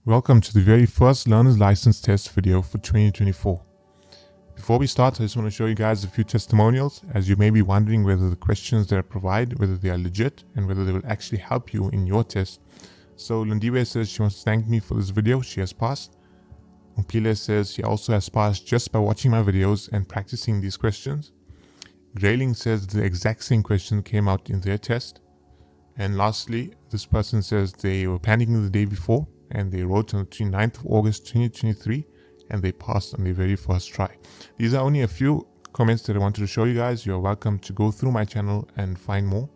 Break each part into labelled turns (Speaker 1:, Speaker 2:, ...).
Speaker 1: Welcome to the very first learner's license test video for 2024. Before we start, I just want to show you guys a few testimonials, as you may be wondering whether the questions that I provide, whether they are legit and whether they will actually help you in your test. So Lindiwe says she wants to thank me for this video. She has passed. Umpile says she also has passed just by watching my videos and practicing these questions. Grayling says the exact same question came out in their test. And lastly, this person says they were panicking the day before and they wrote on the 29th of August 2023 and they passed on their very first try. These are only a few comments that I wanted to show you guys. You're welcome to go through my channel and find more.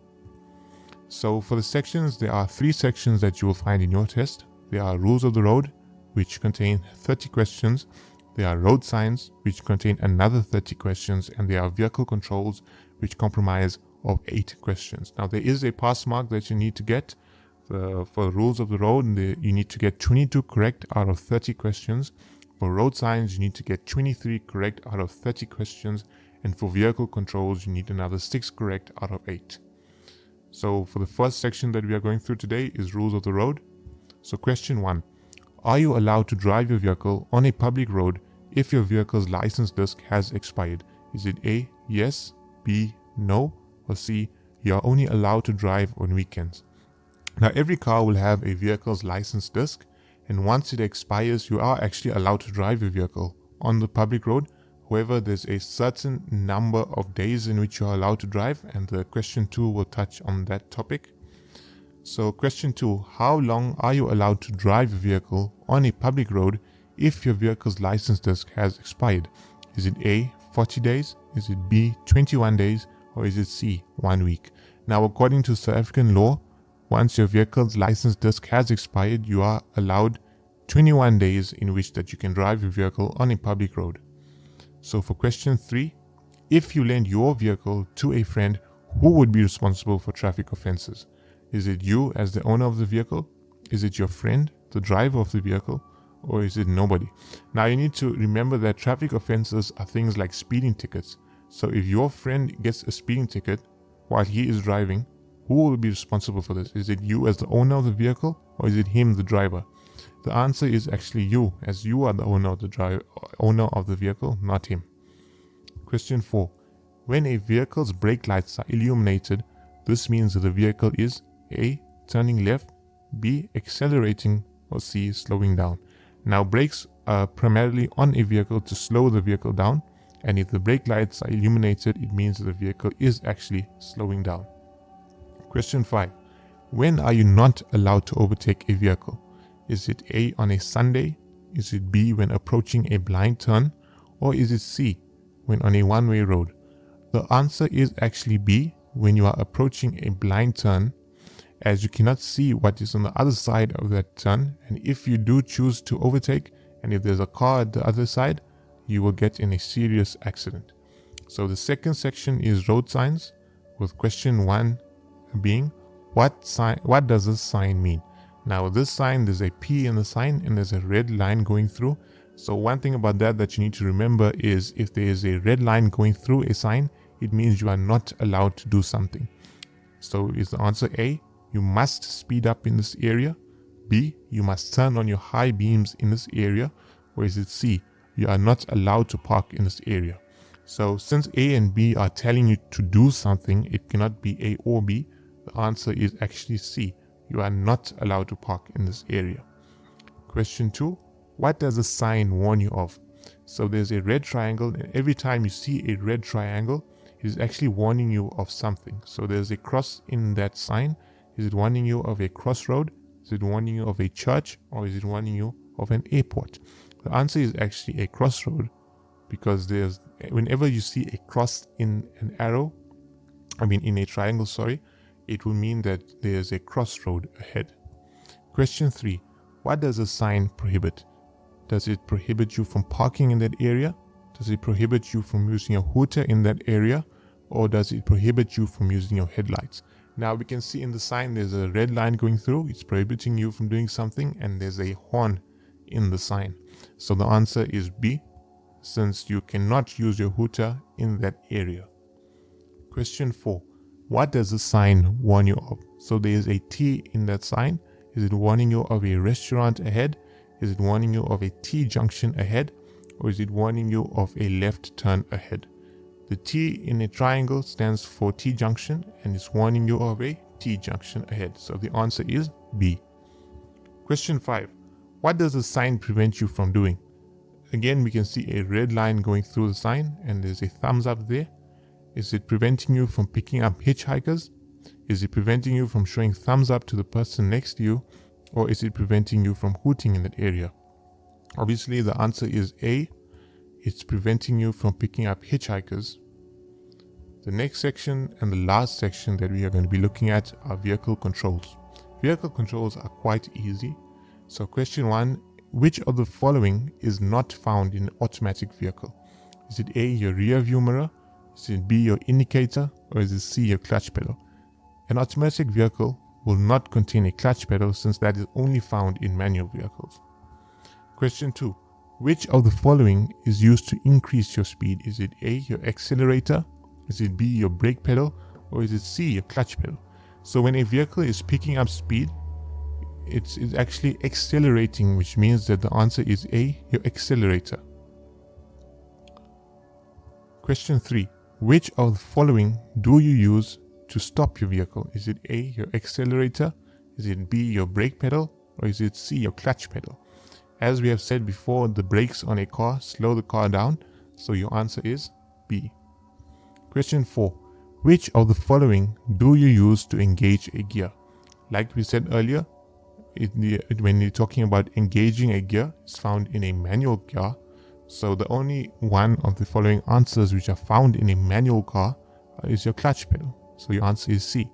Speaker 1: So for the sections, there are 3 sections that you will find in your test. There are rules of the road, which contain 30 questions. There are road signs, which contain another 30 questions, and there are vehicle controls, which comprise of 8 questions. Now there is a pass mark that you need to get for rules of the road. You need to get 22 correct out of 30 questions. For road signs, you need to get 23 correct out of 30 questions, and for vehicle controls, you need another 6 correct out of 8. So for the first section that we are going through today is rules of the road. So question 1. Are you allowed to drive your vehicle on a public road if your vehicle's license disc has expired? Is it A, yes, B, no, or C, you are only allowed to drive on weekends? Now every car will have a vehicle's license disc, and once it expires you are actually allowed to drive your vehicle on the public road. However, there's a certain number of days in which you are allowed to drive, and the question 2 will touch on that topic. So question 2, how long are you allowed to drive your vehicle on a public road if your vehicle's license disc has expired? Is it A, 40 days? Is it B, 21 days? Or is it C, 1 week? Now according to South African law, once your vehicle's license disc has expired, you are allowed 21 days in which that you can drive your vehicle on a public road. So for question 3, if you lend your vehicle to a friend, who would be responsible for traffic offenses? Is it you as the owner of the vehicle? Is it your friend, the driver of the vehicle? Or is it nobody? Now you need to remember that traffic offenses are things like speeding tickets. So if your friend gets a speeding ticket while he is driving, who will be responsible for this? Is it you as the owner of the vehicle, or is it him, the driver? The answer is actually you, as you are the owner of the vehicle, not him. Question 4. When a vehicle's brake lights are illuminated, this means that the vehicle is A, turning left, B, accelerating, or C, slowing down. Now brakes are primarily on a vehicle to slow the vehicle down, and if the brake lights are illuminated, it means that the vehicle is actually slowing down. Question 5. When are you not allowed to overtake a vehicle? Is it A, on a Sunday? Is it B, when approaching a blind turn? Or is it C, when on a one-way road? The answer is actually B, when you are approaching a blind turn, as you cannot see what is on the other side of that turn, and if you do choose to overtake, and if there's a car at the other side, you will get in a serious accident. So the second section is road signs, with question 1 being, what does this sign mean? Now this sign, there's a P in the sign and there's a red line going through. So one thing about that you need to remember is, if there is a red line going through a sign, it means you are not allowed to do something. So is the answer A, you must speed up in this area? B, you must turn on your high beams in this area? Or is it C, you are not allowed to park in this area? So since A and B are telling you to do something, it cannot be A or B. The answer is actually C, you are not allowed to park in this area. Question 2, what does the sign warn you of? So there's a red triangle, and every time you see a red triangle, it is actually warning you of something. So there's a cross in that sign. Is it warning you of a crossroad? Is it warning you of a church? Or is it warning you of an airport? The answer is actually a crossroad, because whenever you see a cross in in a triangle, it will mean that there's a crossroad ahead. Question 3, what does a sign prohibit? Does it prohibit you from parking in that area? Does it prohibit you from using a hooter in that area? Or does it prohibit you from using your headlights? Now we can see in the sign there's a red line going through. It's prohibiting you from doing something, and there's a horn in the sign. So the answer is B, since you cannot use your hooter in that area. Question 4, what does the sign warn you of? So there is a T in that sign. Is it warning you of a restaurant ahead? Is it warning you of a T-junction ahead, or is it warning you of a left turn ahead? The T in a triangle stands for T-junction and it's warning you of a T-junction ahead. So the answer is B. Question 5. What does the sign prevent you from doing? Again, we can see a red line going through the sign and there's a thumbs up there. Is it preventing you from picking up hitchhikers? Is it preventing you from showing thumbs up to the person next to you? Or is it preventing you from hooting in that area? Obviously, the answer is A. It's preventing you from picking up hitchhikers. The next section and the last section that we are going to be looking at are vehicle controls. Vehicle controls are quite easy. So question 1, which of the following is not found in an automatic vehicle? Is it A, your rear view mirror? Is it B, your indicator? Or is it C, your clutch pedal? An automatic vehicle will not contain a clutch pedal since that is only found in manual vehicles. Question 2, which of the following is used to increase your speed? Is it A, your accelerator? Is it B, your brake pedal? Or is it C, your clutch pedal? So when a vehicle is picking up speed, it's actually accelerating, which means that the answer is A, your accelerator. Question 3. Which of the following do you use to stop your vehicle? Is it A, your accelerator? Is it B, your brake pedal? Or is it C, your clutch pedal? As we have said before, the brakes on a car slow the car down, so your answer is B. Question 4. Which of the following do you use to engage a gear? Like we said earlier, when you're talking about engaging a gear, it's found in a manual car. So the only one of the following answers which are found in a manual car is your clutch pedal. So your answer is C.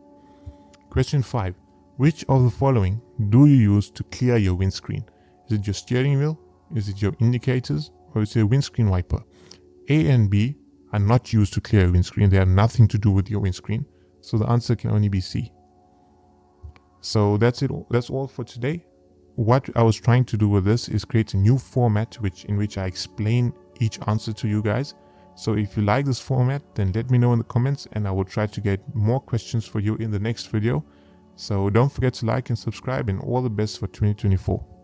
Speaker 1: Question 5. Which of the following do you use to clear your windscreen? Is it your steering wheel? Is it your indicators? Or is it a windscreen wiper? A and B are not used to clear your windscreen. They have nothing to do with your windscreen. So the answer can only be C. So that's it. That's all for today. What I was trying to do with this is create a new format in which I explain each answer to you guys. So if you like this format, then let me know in the comments and I will try to get more questions for you in the next video. So don't forget to like and subscribe, and all the best for 2024.